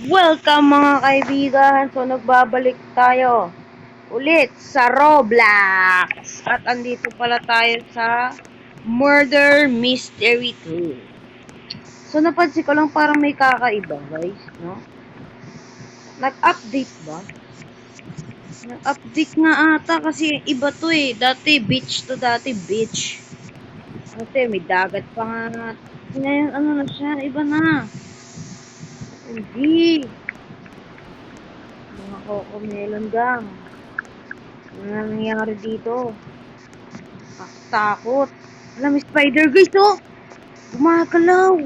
Welcome mga kaibigan! So nagbabalik tayo ulit sa Roblox. At andito pala tayo sa Murder Mystery 2. So napansin ko lang parang may kakaiba guys, no? Nag-update ba? Nag-update nga ata kasi iba to eh. Dati beach to, dati beach. Kasi may dagat pa nga. Ngayon ano na siya, iba na. Hindi. Mga cocomelon gang. Ano na nangyari dito? Takot. Alam, may spider guys, oh! Gumagalaw!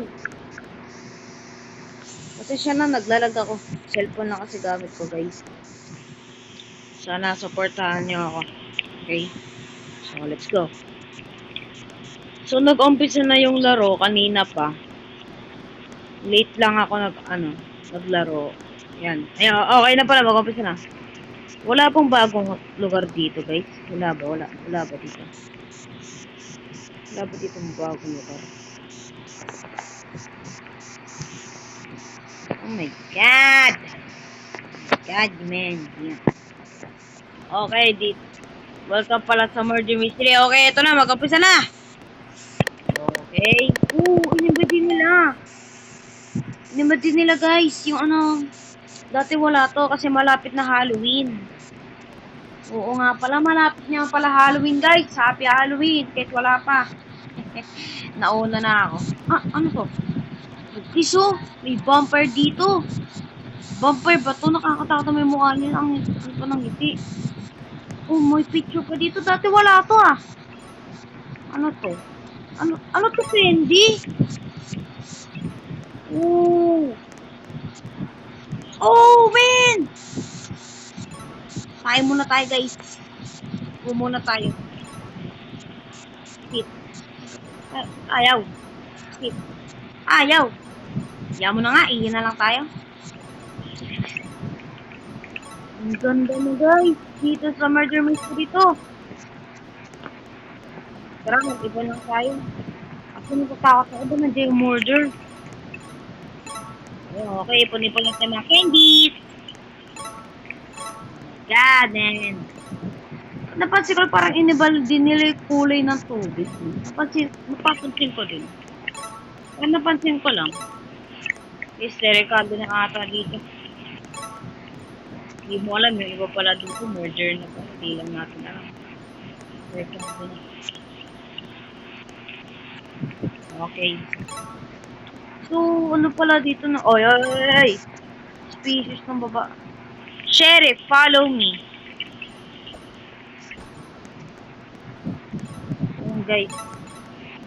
Kasi siya na, naglalag ako. Cellphone na kasi gamit ko, guys. Sana supportahan niyo ako. Okay? So, let's go. So, nag-umpisa na yung laro kanina pa. Late lang ako naglaro. Yan. Ayun, okay na pala, mag-umpisa na. Wala pong bagong lugar dito, guys. Wala ba? Wala ba dito? Wala ba dito bagong lugar? Oh my God! God, man. Yeah. Okay, dito. Welcome pala sa Murder Mystery. Okay, ito na. Mag-umpisa na. Okay. Inimba din nila. Inimba din nila, guys. Yung dati wala to kasi malapit na Halloween. Oo nga pala, malapit niya pala Halloween, guys. Happy Halloween. Kahit wala pa. Nauna na ako. Ano to? Kiso, may bumper dito. Bumper ba to? Nakakatakot na may mukha niya. Ano pa ng ngiti? Oh, may picture pa dito. Dati wala to ah. Ano to? Ano to, Fendi? Oh! Oh, man! Tayo muna tayo, guys. Muna tayo. Skip. Ayaw. Skip. Ayaw. Ayaw mo na nga. Iyan na lang tayo. Ang ganda mo, guys. Dito sa Murder Mystery to. Tara, mag-iba lang tayo. Ako natatakot ako doon. Nandiyan yung murder. Okay, ipon-ipon lang tayo mga candies. God, man. Napansin ko parang inibal din nila yung kulay ng tubig. Napansin ko din. Napansin ko lang. Hysterical na ata dito. Hindi mo alam yung iba pala dito. Murder na pa. Hindi lang natin alam. Okay. So, ano pala dito na? Oy! Species ng baba. Sheriff, follow me. Guys.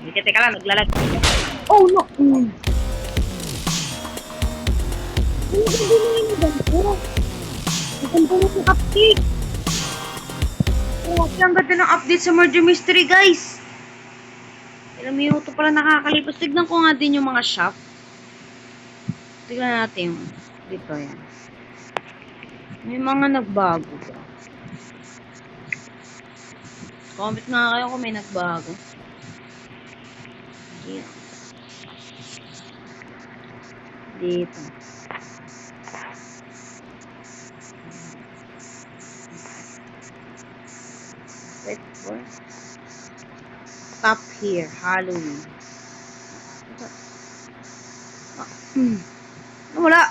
Teka lang, naglalag. Oh, no! Ang ganda ng update. Oh, ang ganda ng update sa Murder Mystery, guys. Ilang minuto pala nakakalipas. Tignan ko nga din yung mga shop. Tignan natin yung dito yan. May mga nagbago ba? Comment nga kayo kung may nagbago. Dito. Wait for. Stop here. Halloween. Wala.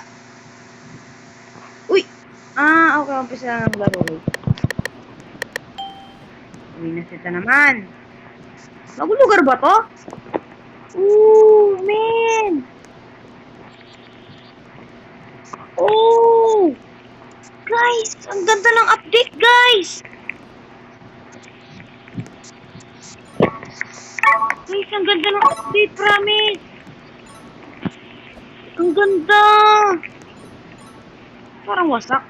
Uy! Okay. Umpisa na ng laro. Uy, nasita naman. Bagong lugar ba to? Ooh, man! Oh! Guys! Ang ganda ng update, guys! Guys, ang ganda ng update, promise! Ang ganda! Parang wasak.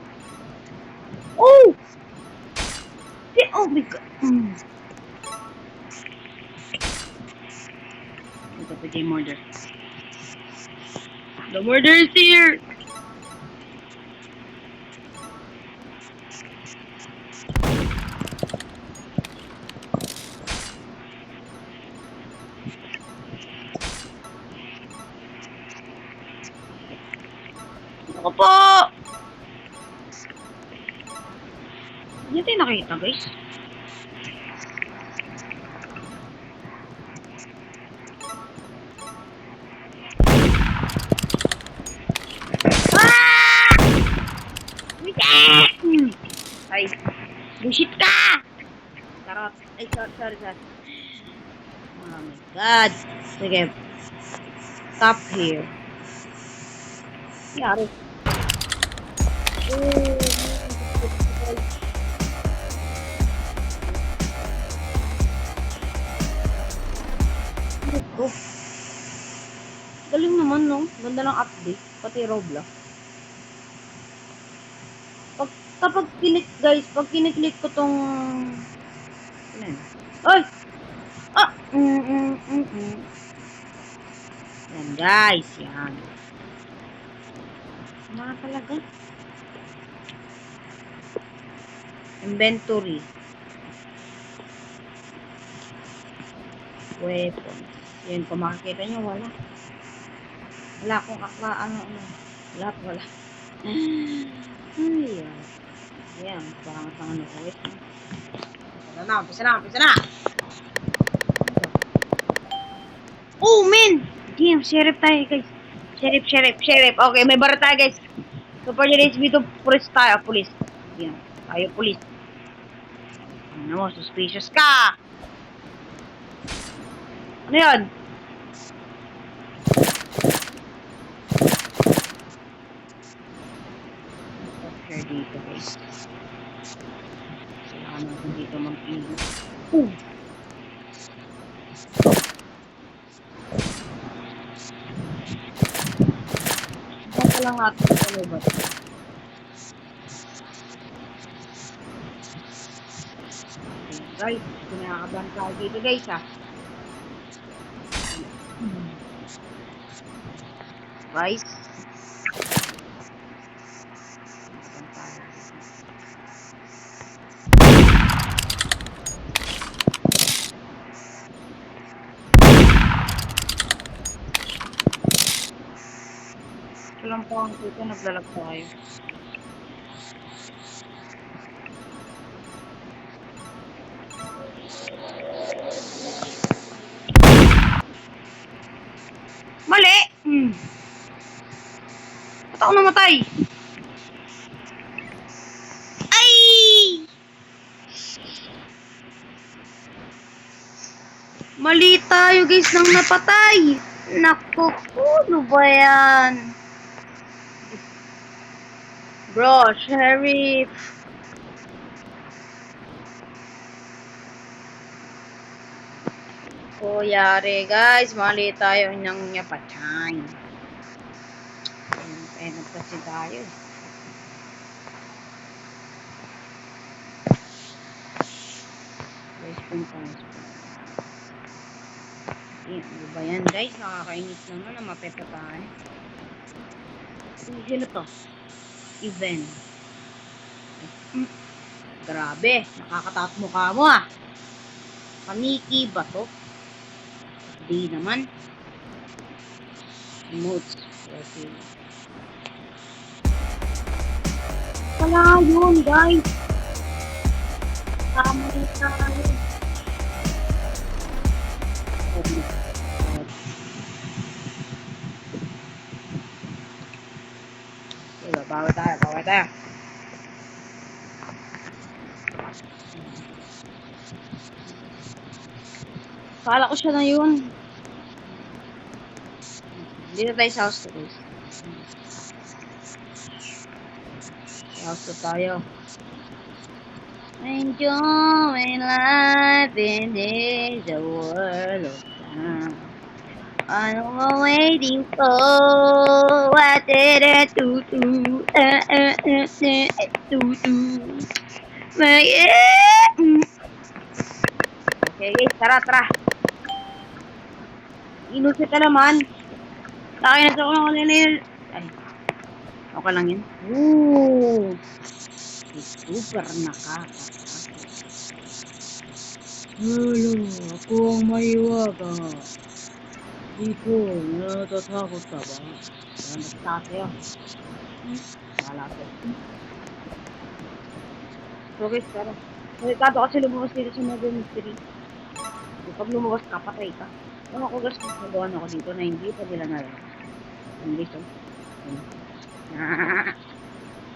Oh! Oh my God! Ito pa yung murder. The murder is here! Ako po! Hindi tayo nakita, guys. Ah! Ay, bullshit ka! Charot. Ay, sorry. Oh my God. Sige. Stop here. Yari. Oh. Galing naman, no? Ganda ng update. Pati Roblox. Kapag pag kiniklik ko tong... Ano yun? Ay! Ah! Yan, guys. Yan. Mga talaga. Inventory. Weapons. Yan, kung makikita nyo, wala. Wala akong ano. Wala. Ay, yan. Yan, pangat ang ano ko. Wait. Umpisa na. Oh, man! Damn, sheriff tayo, guys. Sheriff. Okay, may bara tayo, guys. So, for today's video, police tayo, police. Yan, tayo, police. Ano mo, suspicious ka! Ano yun? Share dito, guys. Kailangan natin dito mag-iwi. Baka lang natin ito, ba? Guys, kinakabahan tayo dito, guys, ha? Guys. Ito lang po ang dito, naglalag tayo. Mali! Ba't ako namatay? Ay! Mali tayo, guys, nang napatay. Naku, ano ba yan? Bro, sheriff. O, yari, guys. Mali tayo nang napatay. Penat kasi tayo. Ano ba yan, guys? Nakakainis naman na mapepatay. Sino to? Event. Grabe, nakakatat mukha mo, ah. Paniki ba to? Di naman. Emotes. Okay. Wala yun, guys. Tama rin tayo. Bawa tayo. Kala ko siya na yun. Dito tayo sa house to, guys. Sa house to tayo. Enjoy life in this world of time. I'm waiting for what did I do? Okay, guys, tara. Inusit ka naman. Tayo na sa ko ng Ay, okay lang yun. Ooh. Super nakakatakot. Hello, ako ang maiwaga. Di ko natatakot ka ba? Kaya nagtatakot. Wala ko. So guys, parang delikado kasi lumabas dito sa Murder Mystery. Pag lumabas ka, patay ka. Ano ako guys, nagawa na ako dito na hindi pa nila nalaman. Hindi so.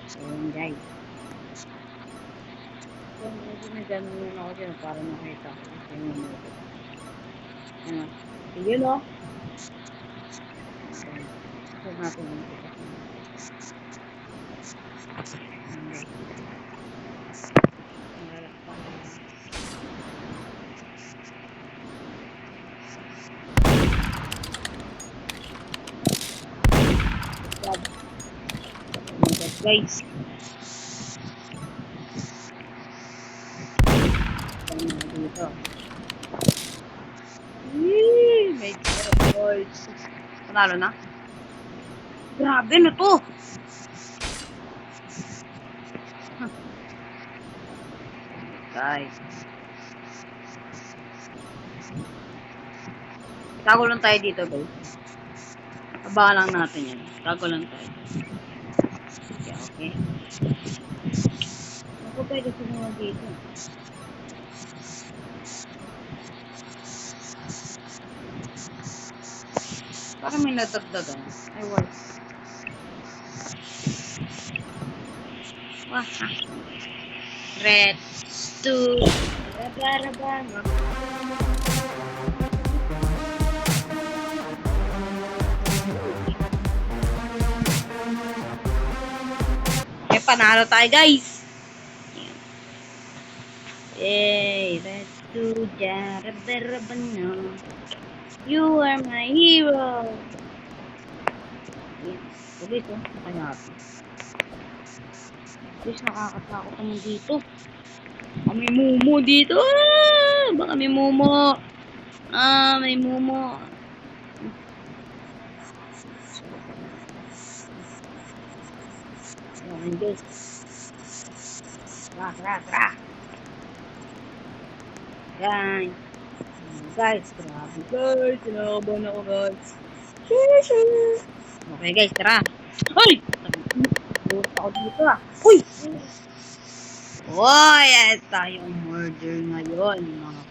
So yun guys. So medyo nagano muna ako dyan para makita ko kasi yung mga. Ano? Sige no? So natin yung kita. Guys. Dito. May boys. Panalo na? Grabe na to! Guys. Tago lang tayo dito, guys. Abangan lang natin yan. Tago lang tayo. Okay. Ako pwede sumuha dito. Parang may natagdagan. Ay, what? Wah. Red. 2. Raba. Eh, panalo tayo, guys. Yay. Red 2. Raba no. You are my hero. Ulit, oh. Kaya ito. Guys, nakakatakot naman dito. May mumo dito. Baka may mumo. May mumo. Ayan, guys. Tara. Yan. Guys, grabe guys. Sinakabahan ako guys. Okay guys, tara. Hoy! Buta ako dito ah. Uy! Uy! Tayong murder ngayon. Mga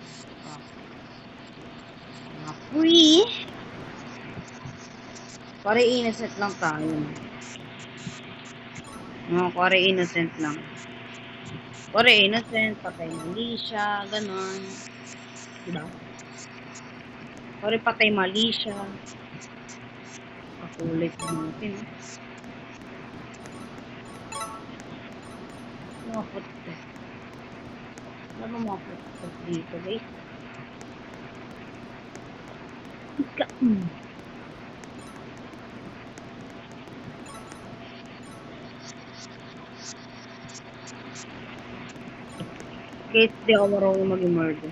free. Pare innocent lang tayo. Pare innocent lang. Pare innocent, patay mali siya, ganon. Diba? Pare patay mali siya. Kakulit natin. Mga footstep. Ano mga footstep dito, guys? Kahit di ako marunong mag-murder.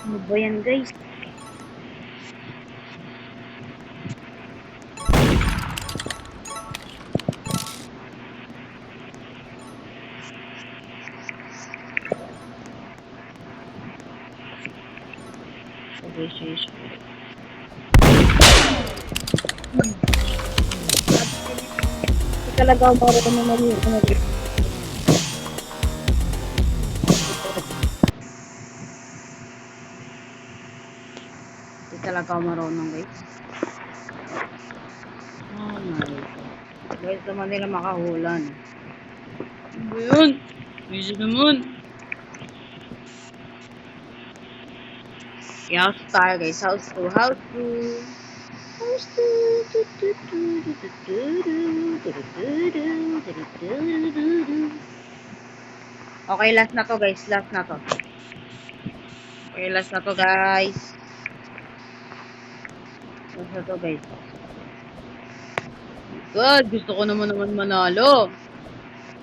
Ano ba yan, guys? Okay, talaga ako marunong mag-murder. Hindi talaga ako marunong, guys. Oh my God. Guys, naman nila makahulan. Ano ba yun? Easy naman. House tayo, guys. House 2. Okay, last na to, guys. Okay, last na to, guys. God, gusto ko naman manalo.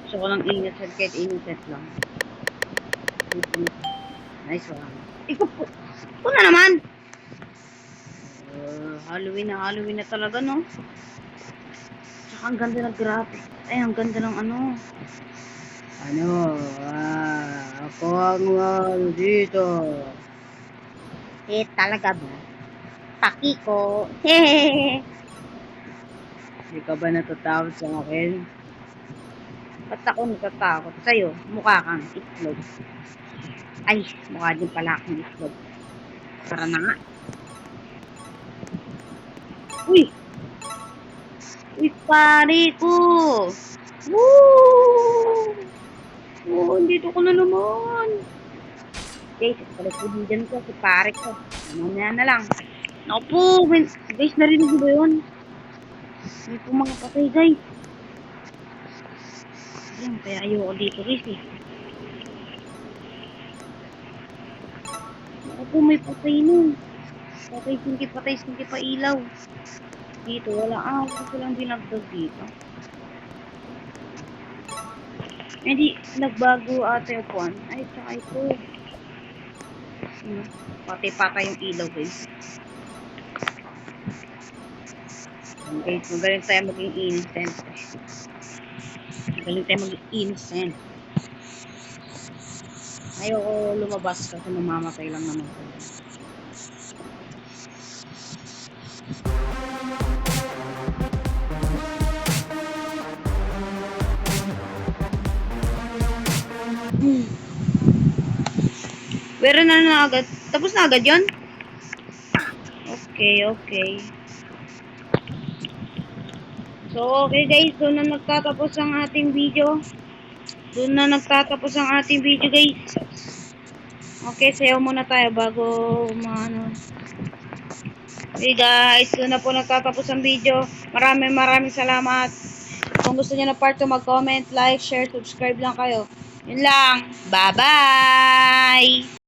Gusto ko ng innocent kahit innocent lang. Nice one. Ikaw po. Ito na naman. Halloween na talaga, no? Tsaka ang ganda ng graphics. Ay, ang ganda ng ano. Ako ang dito. Talaga ba? Paki ko. Hehehe. Hindi ka ba natatakot sa akin? Ba't ako natatakot sa'yo? Mukha kang itlog. Ay, mukha din pala akong itlog. Tara na nga. Uy! Uy, pare ko! Woo! Oh, dito ko na naman. Guys, palipodigan ko si pare ko. Mamaya na lang. Naku po, guys, narinig ba yun? May pumapatay, guys. Ayan, kaya ayoko dito, guys, eh. Naku po, may patay nun. Patay, sinti pa ilaw. Dito, wala. Wala silang binagdag dito. Hindi, nagbago ata yung puwan. Ay, tsaka ito. Patay-patay yung ilaw, guys. Guys, magaling tayo maging innocent. Magaling tayo maging innocent. Ayoko lumabas kasi mamamatay lang naman ko. Pero na agad. Tapos na agad yun? Okay. So, okay guys. Doon na nagtatapos ang ating video. Guys. Okay, sayaw muna tayo bago maano. Okay guys, doon na po nagtatapos ang video. Maraming salamat. Kung gusto niyo na part 2, mag-comment, like, share, subscribe lang kayo. Yun lang. Bye-bye!